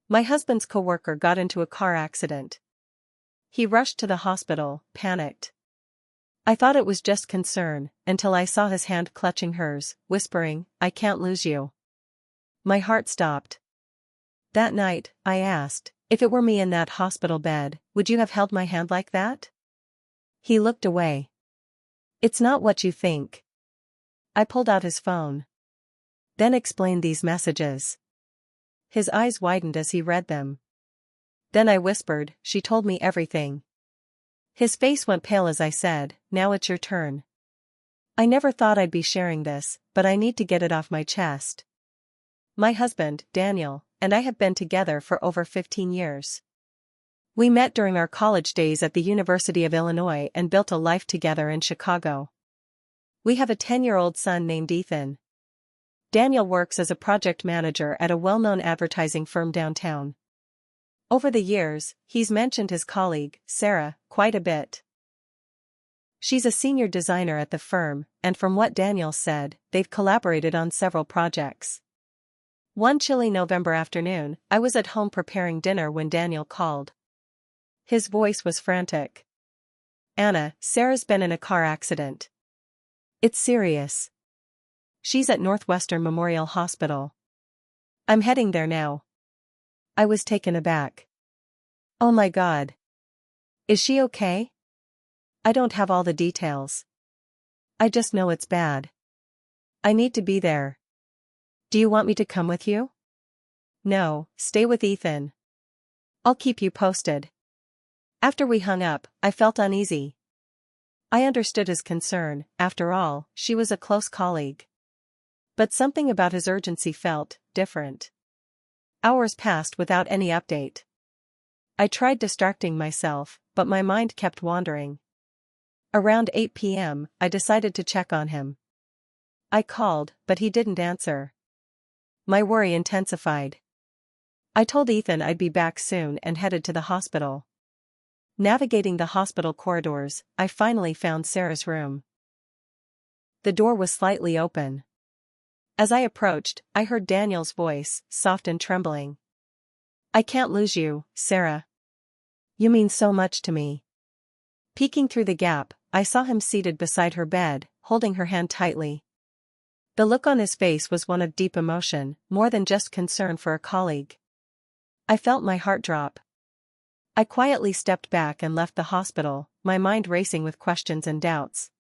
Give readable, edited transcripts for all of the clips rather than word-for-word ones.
My husband's coworker got into a car accident. He rushed to the hospital, panicked. I thought it was just concern, until I saw his hand clutching hers, whispering, "I can't lose you." My heart stopped. That night, I asked, "If it were me in that hospital bed, would you have held my hand like that?" He looked away. "It's not what you think." I pulled out his phone. Then explained these messages. His eyes widened as he read them. Then I whispered, "She told me everything." His face went pale as I said, "Now it's your turn." I never thought I'd be sharing this, but I need to get it off my chest. My husband, Daniel, and I have been together for over 15 years. We met during our college days at the University of Illinois and built a life together in Chicago. We have a 10-year-old son named Ethan. Daniel works as a project manager at a well-known advertising firm downtown. Over the years, he's mentioned his colleague, Sarah, quite a bit. She's a senior designer at the firm, and from what Daniel said, they've collaborated on several projects. One chilly November afternoon, I was at home preparing dinner when Daniel called. His voice was frantic. "Anna, Sarah's been in a car accident. It's serious. She's at Northwestern Memorial Hospital. I'm heading there now." I was taken aback. "Oh my God. Is she okay?" "I don't have all the details. I just know it's bad. I need to be there." "Do you want me to come with you?" "No, stay with Ethan. I'll keep you posted." After we hung up, I felt uneasy. I understood his concern, after all, she was a close colleague. But something about his urgency felt different. Hours passed without any update. I tried distracting myself, but my mind kept wandering. Around 8 p.m., I decided to check on him. I called, but he didn't answer. My worry intensified. I told Ethan I'd be back soon and headed to the hospital. Navigating the hospital corridors, I finally found Sarah's room. The door was slightly open. As I approached, I heard Daniel's voice, soft and trembling. "I can't lose you, Sarah. You mean so much to me." Peeking through the gap, I saw him seated beside her bed, holding her hand tightly. The look on his face was one of deep emotion, more than just concern for a colleague. I felt my heart drop. I quietly stepped back and left the hospital, my mind racing with questions and doubts.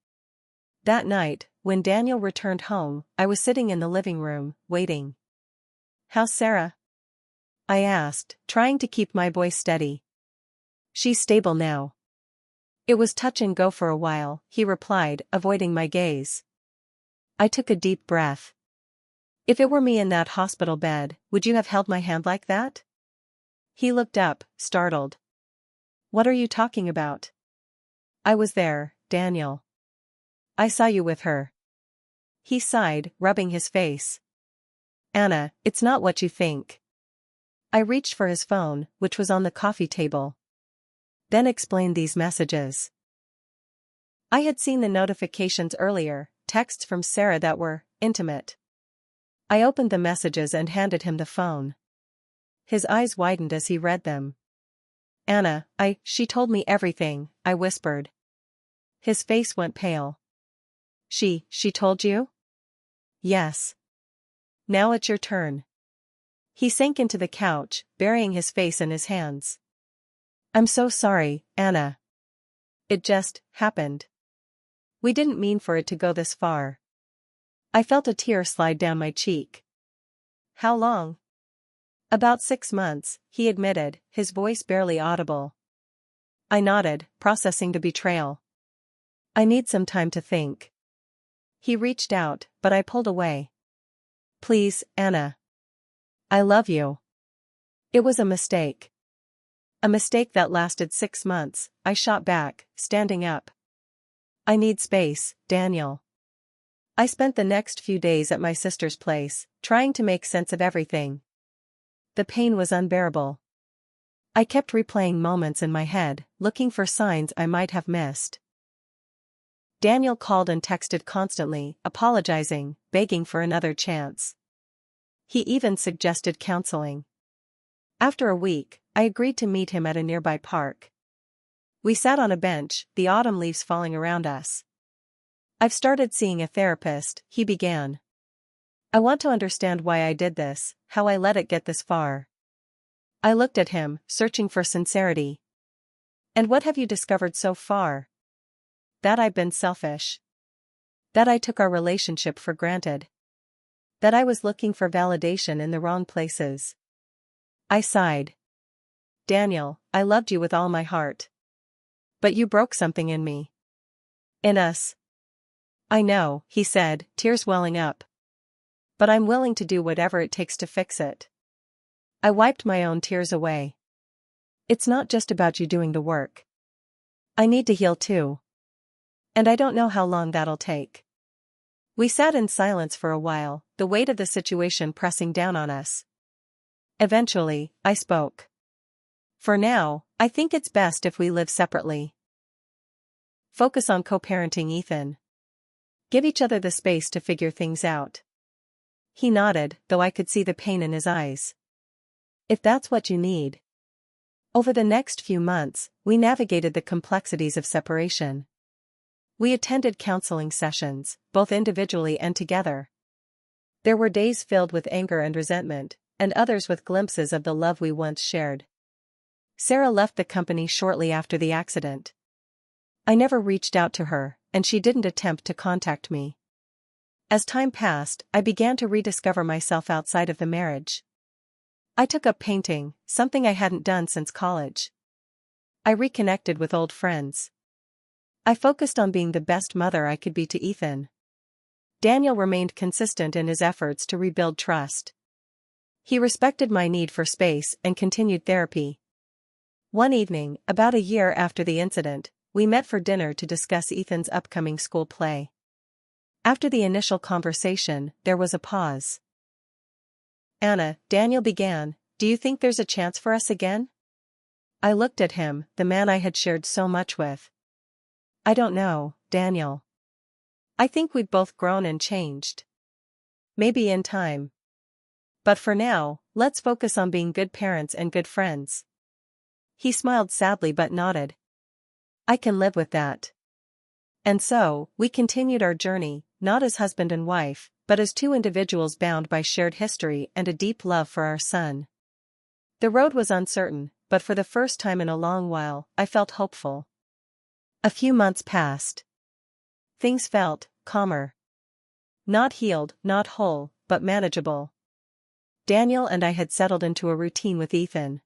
That night, when Daniel returned home, I was sitting in the living room, waiting. "How's Sarah?" I asked, trying to keep my voice steady. "She's stable now." "It was touch and go for a while," he replied, avoiding my gaze. I took a deep breath. "If it were me in that hospital bed, would you have held my hand like that?" He looked up, startled. "What are you talking about?" "I was there, Daniel. I saw you with her." He sighed, rubbing his face. "Anna, it's not what you think." I reached for his phone, which was on the coffee table. Then explained these messages. I had seen the notifications earlier, texts from Sarah that were intimate. I opened the messages and handed him the phone. His eyes widened as he read them. "Anna, she told me everything," I whispered. His face went pale. She told you?" "Yes. Now it's your turn." He sank into the couch, burying his face in his hands. "I'm so sorry, Anna. It just happened. We didn't mean for it to go this far." I felt a tear slide down my cheek. "How long?" "About 6 months," he admitted, his voice barely audible. I nodded, processing the betrayal. "I need some time to think." He reached out, but I pulled away. "Please, Anna. I love you. It was a mistake." "A mistake that lasted 6 months," I shot back, standing up. "I need space, Daniel." I spent the next few days at my sister's place, trying to make sense of everything. The pain was unbearable. I kept replaying moments in my head, looking for signs I might have missed. Daniel called and texted constantly, apologizing, begging for another chance. He even suggested counseling. After a week, I agreed to meet him at a nearby park. We sat on a bench, the autumn leaves falling around us. "I've started seeing a therapist," he began. "I want to understand why I did this, how I let it get this far." I looked at him, searching for sincerity. "And what have you discovered so far?" "That I've been selfish. That I took our relationship for granted. That I was looking for validation in the wrong places." I sighed. "Daniel, I loved you with all my heart. But you broke something in me. In us." "I know," he said, tears welling up. "But I'm willing to do whatever it takes to fix it." I wiped my own tears away. "It's not just about you doing the work. I need to heal too. And I don't know how long that'll take." We sat in silence for a while, the weight of the situation pressing down on us. Eventually, I spoke. "For now, I think it's best if we live separately. Focus on co-parenting, Ethan. Give each other the space to figure things out." He nodded, though I could see the pain in his eyes. "If that's what you need." Over the next few months, we navigated the complexities of separation. We attended counseling sessions, both individually and together. There were days filled with anger and resentment, and others with glimpses of the love we once shared. Sarah left the company shortly after the accident. I never reached out to her, and she didn't attempt to contact me. As time passed, I began to rediscover myself outside of the marriage. I took up painting, something I hadn't done since college. I reconnected with old friends. I focused on being the best mother I could be to Ethan. Daniel remained consistent in his efforts to rebuild trust. He respected my need for space and continued therapy. One evening, about a year after the incident, we met for dinner to discuss Ethan's upcoming school play. After the initial conversation, there was a pause. "Anna," Daniel began, "do you think there's a chance for us again?" I looked at him, the man I had shared so much with. "I don't know, Daniel. I think we've both grown and changed. Maybe in time. But for now, let's focus on being good parents and good friends." He smiled sadly but nodded. "I can live with that." And so, we continued our journey, not as husband and wife, but as two individuals bound by shared history and a deep love for our son. The road was uncertain, but for the first time in a long while, I felt hopeful. A few months passed. Things felt calmer. Not healed, not whole, but manageable. Daniel and I had settled into a routine with Ethan.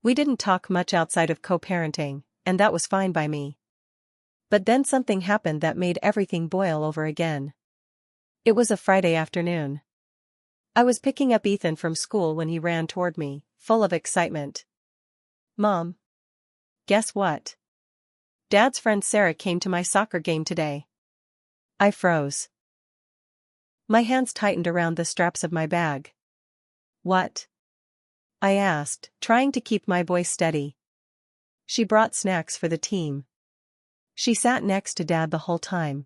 We didn't talk much outside of co-parenting, and that was fine by me. But then something happened that made everything boil over again. It was a Friday afternoon. I was picking up Ethan from school when he ran toward me, full of excitement. "Mom. Guess what? Dad's friend Sarah came to my soccer game today." I froze. My hands tightened around the straps of my bag. "What?" I asked, trying to keep my voice steady. "She brought snacks for the team. She sat next to Dad the whole time.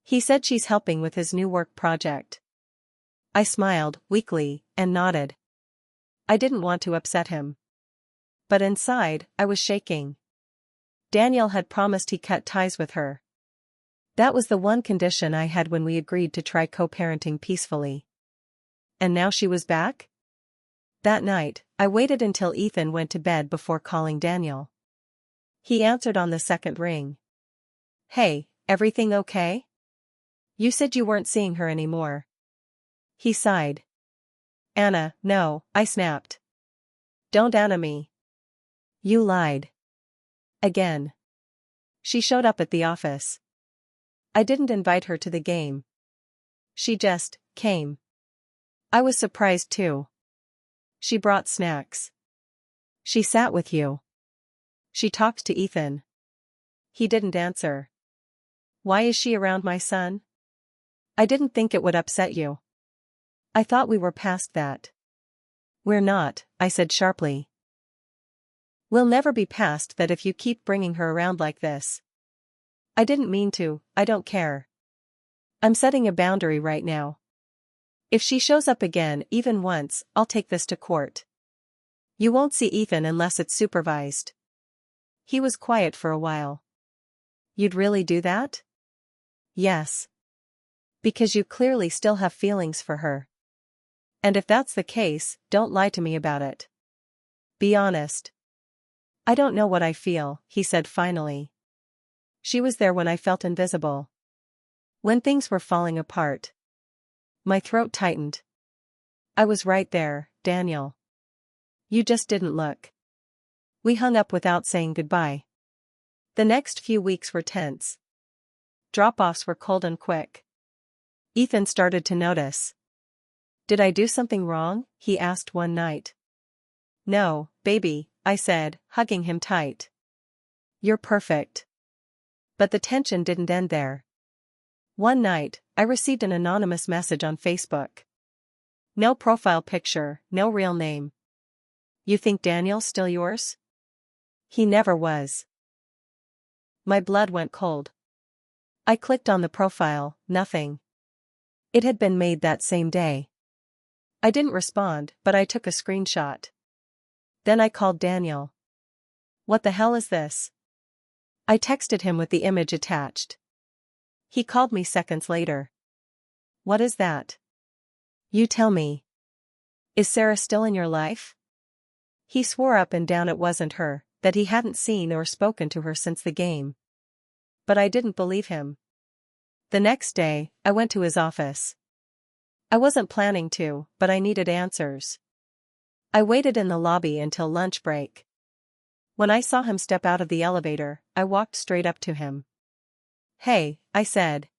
He said she's helping with his new work project." I smiled, weakly, and nodded. I didn't want to upset him. But inside, I was shaking. Daniel had promised he cut ties with her. That was the one condition I had when we agreed to try co-parenting peacefully. And now she was back? That night, I waited until Ethan went to bed before calling Daniel. He answered on the second ring. "Hey, everything okay? You said you weren't seeing her anymore." He sighed. "Anna, no," I snapped. "Don't Anna me. You lied. Again. She showed up at the office. I didn't invite her to the game. She just came. I was surprised too. She brought snacks. She sat with you. She talked to Ethan." He didn't answer. "Why is she around my son?" "I didn't think it would upset you. I thought we were past that." "We're not," I said sharply. "We'll never be past that if you keep bringing her around like this." "I didn't mean to, I don't care. I'm setting a boundary right now. If she shows up again even once, I'll take this to court." You won't see Ethan unless it's supervised. He was quiet for a while. You'd really do that? Yes. Because you clearly still have feelings for her. And if that's the case, don't lie to me about it. Be honest. I don't know what I feel, he said finally. She was there when I felt invisible. When things were falling apart. My throat tightened. I was right there, Daniel. You just didn't look. We hung up without saying goodbye. The next few weeks were tense. Drop-offs were cold and quick. Ethan started to notice. Did I do something wrong? He asked one night. No, baby, I said, hugging him tight. You're perfect. But the tension didn't end there. One night, I received an anonymous message on Facebook. No profile picture, no real name. You think Daniel's still yours? He never was. My blood went cold. I clicked on the profile, nothing. It had been made that same day. I didn't respond, but I took a screenshot. Then I called Daniel. What the hell is this? I texted him with the image attached. He called me seconds later. What is that? You tell me. Is Sarah still in your life? He swore up and down it wasn't her, that he hadn't seen or spoken to her since the game. But I didn't believe him. The next day, I went to his office. I wasn't planning to, but I needed answers. I waited in the lobby until lunch break. When I saw him step out of the elevator, I walked straight up to him. Hey, I said.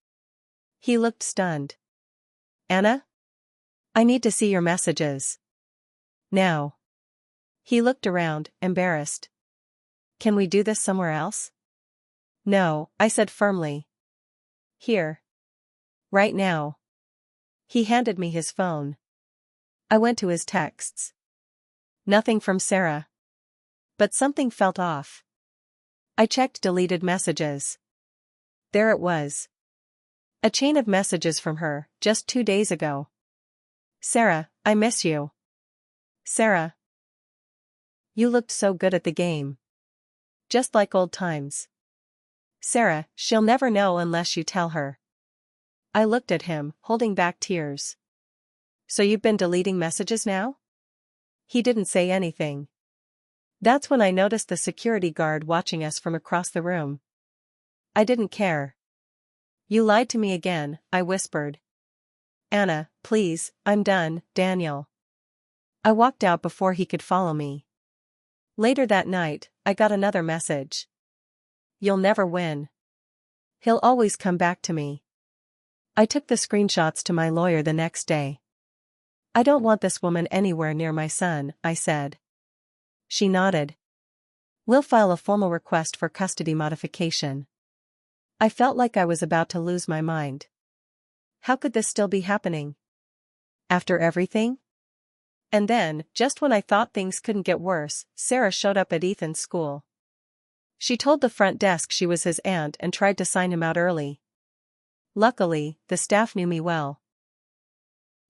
He looked stunned. Anna? I need to see your messages. Now. He looked around, embarrassed. Can we do this somewhere else? No, I said firmly. Here. Right now. He handed me his phone. I went to his texts. Nothing from Sarah. But something felt off. I checked deleted messages. There it was. A chain of messages from her, just 2 days ago. Sarah, I miss you. Sarah. You looked so good at the game. Just like old times. Sarah, she'll never know unless you tell her. I looked at him, holding back tears. So you've been deleting messages now? He didn't say anything. That's when I noticed the security guard watching us from across the room. I didn't care. You lied to me again, I whispered. Anna, please, I'm done, Daniel. I walked out before he could follow me. Later that night, I got another message. You'll never win. He'll always come back to me. I took the screenshots to my lawyer the next day. I don't want this woman anywhere near my son, I said. She nodded. We'll file a formal request for custody modification. I felt like I was about to lose my mind. How could this still be happening? After everything? And then, just when I thought things couldn't get worse, Sarah showed up at Ethan's school. She told the front desk she was his aunt and tried to sign him out early. Luckily, the staff knew me well.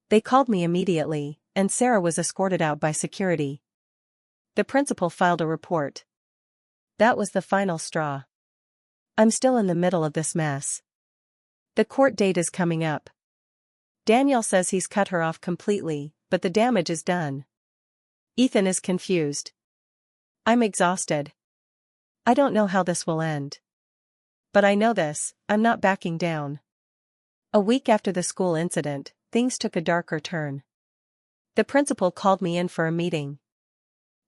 They called me immediately, and Sarah was escorted out by security. The principal filed a report. That was the final straw. I'm still in the middle of this mess. The court date is coming up. Daniel says he's cut her off completely, but the damage is done. Ethan is confused. I'm exhausted. I don't know how this will end. But I know this, I'm not backing down. A week after the school incident, things took a darker turn. The principal called me in for a meeting.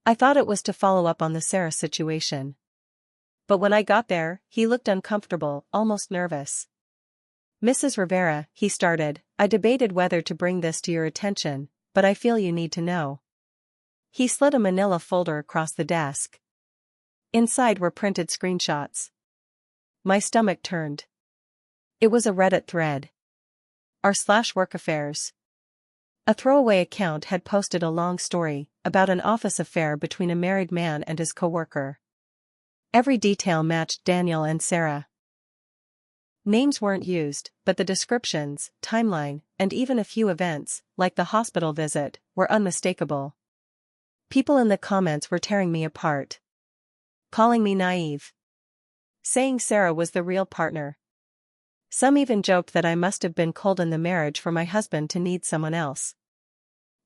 I thought it was to follow up on the Sarah situation. But when I got there, he looked uncomfortable, almost nervous. Mrs. Rivera, he started, I debated whether to bring this to your attention, but I feel you need to know. He slid a manila folder across the desk. Inside were printed screenshots. My stomach turned. It was a Reddit thread. r/work affairs. A throwaway account had posted a long story about an office affair between a married man and his coworker. Every detail matched Daniel and Sarah. Names weren't used, but the descriptions, timeline, and even a few events, like the hospital visit, were unmistakable. People in the comments were tearing me apart. Calling me naive. Saying Sarah was the real partner. Some even joked that I must have been cold in the marriage for my husband to need someone else.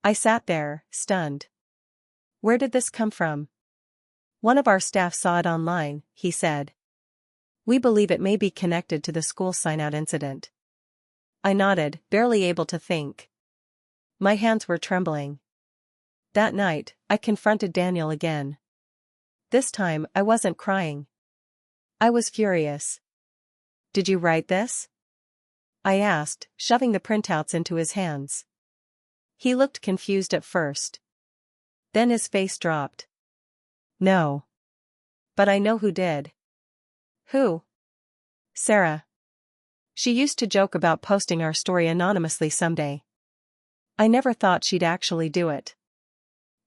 I sat there, stunned. Where did this come from? One of our staff saw it online, he said. We believe it may be connected to the school sign-out incident. I nodded, barely able to think. My hands were trembling. That night, I confronted Daniel again. This time, I wasn't crying. I was furious. Did you write this? I asked, shoving the printouts into his hands. He looked confused at first. Then his face dropped. No. But I know who did. Who? Sarah. She used to joke about posting our story anonymously someday. I never thought she'd actually do it.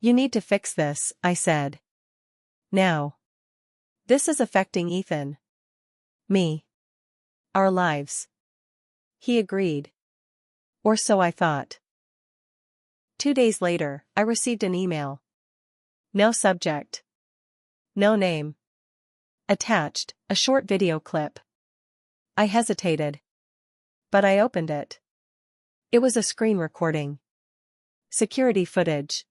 You need to fix this, I said. Now. This is affecting Ethan. Me. Our lives. He agreed. Or so I thought. 2 days later, I received an email. No subject. No name. Attached, a short video clip. I hesitated. But I opened it. It was a screen recording. Security footage.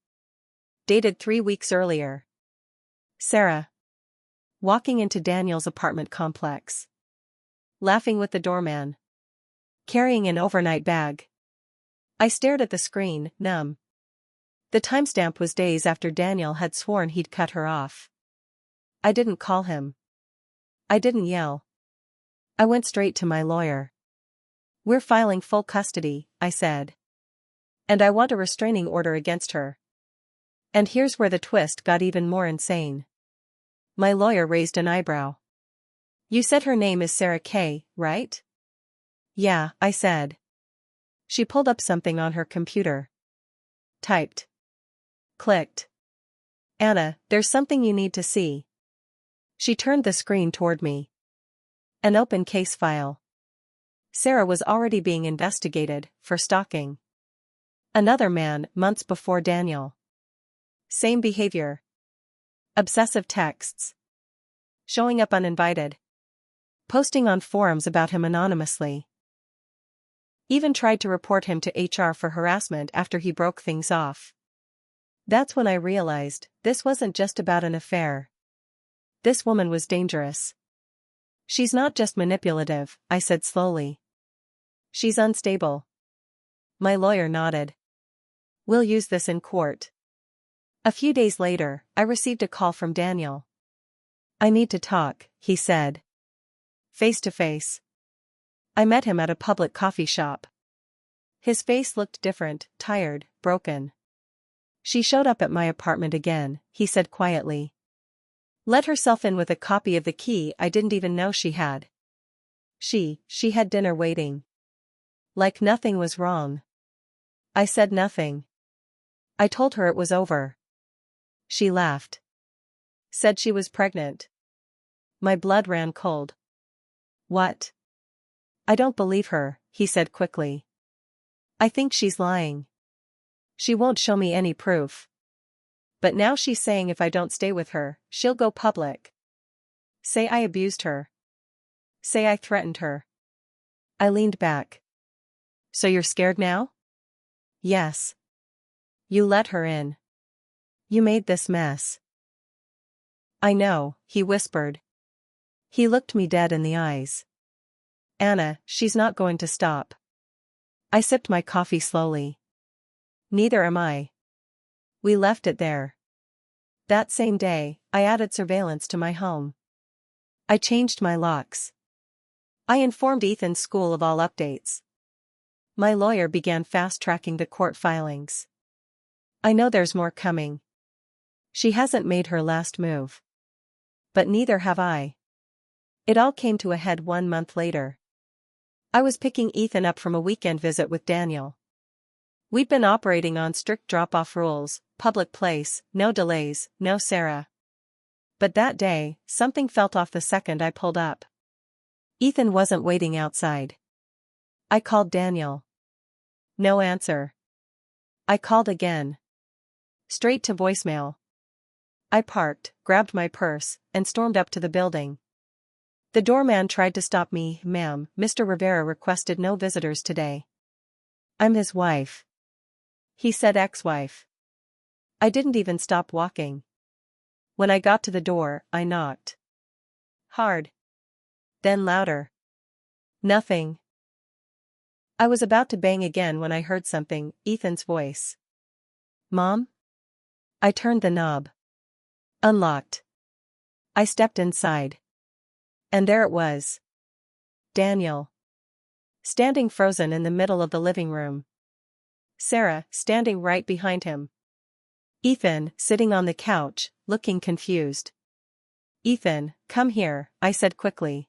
Dated 3 weeks earlier. Sarah. Walking into Daniel's apartment complex. Laughing with the doorman. Carrying an overnight bag. I stared at the screen, numb. The timestamp was days after Daniel had sworn he'd cut her off. I didn't call him. I didn't yell. I went straight to my lawyer. We're filing full custody, I said. And I want a restraining order against her. And here's where the twist got even more insane. My lawyer raised an eyebrow. You said her name is Sarah Kay, right? Yeah, I said. She pulled up something on her computer. Typed. Clicked. Anna, there's something you need to see. She turned the screen toward me. An open case file. Sarah was already being investigated for stalking another man months before Daniel. Same behavior. Obsessive texts. Showing up uninvited. Posting on forums about him anonymously. Even tried to report him to HR for harassment after he broke things off. That's when I realized this wasn't just about an affair. This woman was dangerous. She's not just manipulative, I said slowly. She's unstable. My lawyer nodded. We'll use this in court. A few days later, I received a call from Daniel. I need to talk, he said. Face to face. I met him at a public coffee shop. His face looked different, tired, broken. She showed up at my apartment again, he said quietly. Let herself in with a copy of the key I didn't even know she had. She had dinner waiting. Like nothing was wrong. I said nothing. I told her it was over. She laughed. Said she was pregnant. My blood ran cold. What? I don't believe her, he said quickly. I think she's lying. She won't show me any proof. But now she's saying if I don't stay with her, she'll go public. Say I abused her. Say I threatened her. I leaned back. So you're scared now? Yes. You let her in. You made this mess. I know, he whispered. He looked me dead in the eyes. Anna, she's not going to stop. I sipped my coffee slowly. Neither am I. We left it there. That same day, I added surveillance to my home. I changed my locks. I informed Ethan's school of all updates. My lawyer began fast-tracking the court filings. I know there's more coming. She hasn't made her last move. But neither have I. It all came to a head 1 month later. I was picking Ethan up from a weekend visit with Daniel. We'd been operating on strict drop-off rules, public place, no delays, no Sarah. But that day, something felt off the second I pulled up. Ethan wasn't waiting outside. I called Daniel. No answer. I called again. Straight to voicemail. I parked, grabbed my purse, and stormed up to the building. The doorman tried to stop me. "Ma'am, Mr. Rivera requested no visitors today." "I'm his wife." He said ex-wife. I didn't even stop walking. When I got to the door, I knocked. Hard. Then louder. Nothing. I was about to bang again when I heard something, Ethan's voice. "Mom?" I turned the knob. Unlocked. I stepped inside. And there it was. Daniel. Standing frozen in the middle of the living room. Sarah, standing right behind him. Ethan, sitting on the couch, looking confused. "Ethan, come here," I said quickly.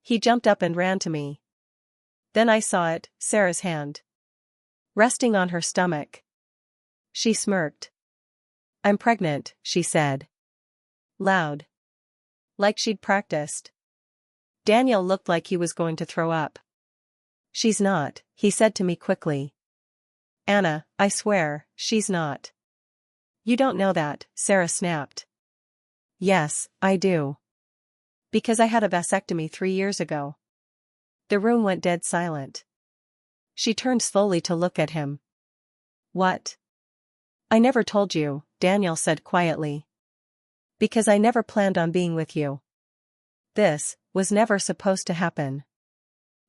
He jumped up and ran to me. Then I saw it, Sarah's hand. Resting on her stomach. She smirked. "I'm pregnant," she said. Loud. Like she'd practiced. Daniel looked like he was going to throw up. "She's not," he said to me quickly. "Anna, I swear, she's not." "You don't know that," Sarah snapped. "Yes, I do. Because I had a vasectomy 3 years ago." The room went dead silent. She turned slowly to look at him. "What?" "I never told you," Daniel said quietly. "Because I never planned on being with you. This was never supposed to happen."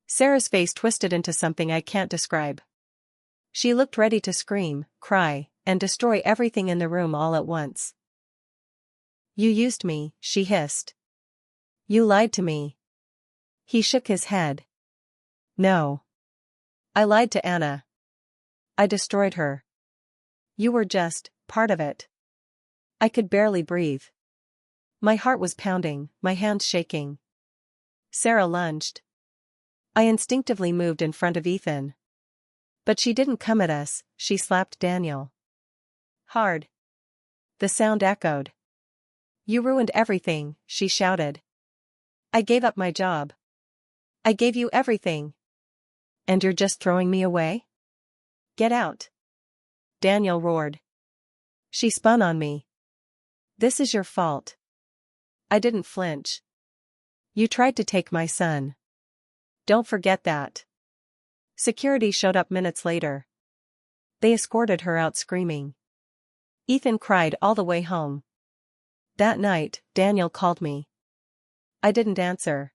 Sarah's face twisted into something I can't describe. She looked ready to scream, cry, and destroy everything in the room all at once. "You used me," she hissed. "You lied to me." He shook his head. "No. I lied to Anna. I destroyed her. You were just part of it." I could barely breathe. My heart was pounding, my hands shaking. Sarah lunged. I instinctively moved in front of Ethan. But she didn't come at us, she slapped Daniel. Hard. The sound echoed. "You ruined everything," she shouted. "I gave up my job. I gave you everything. And you're just throwing me away? Get out." Daniel roared. She spun on me. "This is your fault." I didn't flinch. "You tried to take my son. Don't forget that." Security showed up minutes later. They escorted her out screaming. Ethan cried all the way home. That night, Daniel called me. I didn't answer.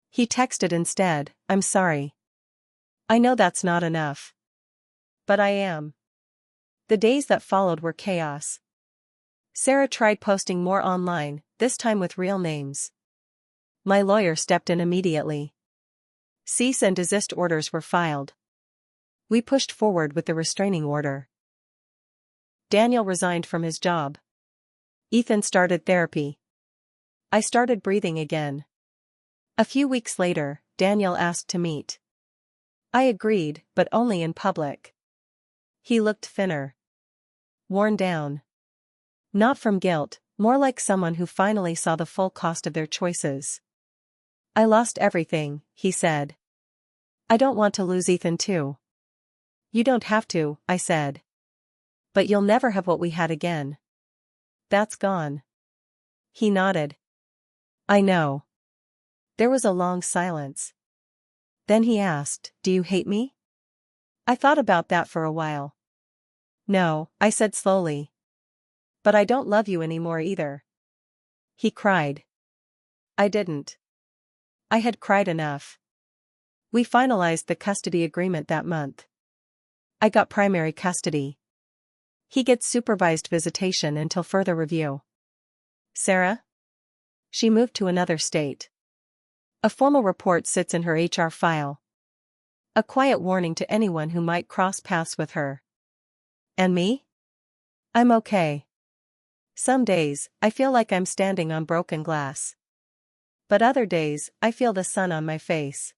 He texted instead, "I'm sorry. I know that's not enough. But I am." The days that followed were chaos. Sarah tried posting more online, this time with real names. My lawyer stepped in immediately. Cease and desist orders were filed. We pushed forward with the restraining order. Daniel resigned from his job. Ethan started therapy. I started breathing again. A few weeks later, Daniel asked to meet. I agreed, but only in public. He looked thinner. Worn down. Not from guilt, more like someone who finally saw the full cost of their choices. "I lost everything," he said. "I don't want to lose Ethan too." "You don't have to," I said. "But you'll never have what we had again. That's gone." He nodded. "I know." There was a long silence. Then he asked, "Do you hate me?" I thought about that for a while. "No," I said slowly. "But I don't love you anymore either." He cried. I didn't. I had cried enough. We finalized the custody agreement that month. I got primary custody. He gets supervised visitation until further review. Sarah? She moved to another state. A formal report sits in her HR file. A quiet warning to anyone who might cross paths with her. And me? I'm okay. Some days, I feel like I'm standing on broken glass. But other days, I feel the sun on my face.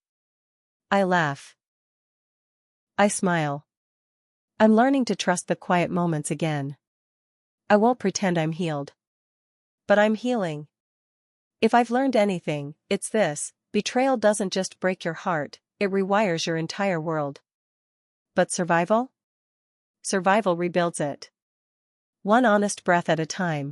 I laugh. I smile. I'm learning to trust the quiet moments again. I won't pretend I'm healed. But I'm healing. If I've learned anything, it's this: betrayal doesn't just break your heart, it rewires your entire world. But survival? Survival rebuilds it. One honest breath at a time.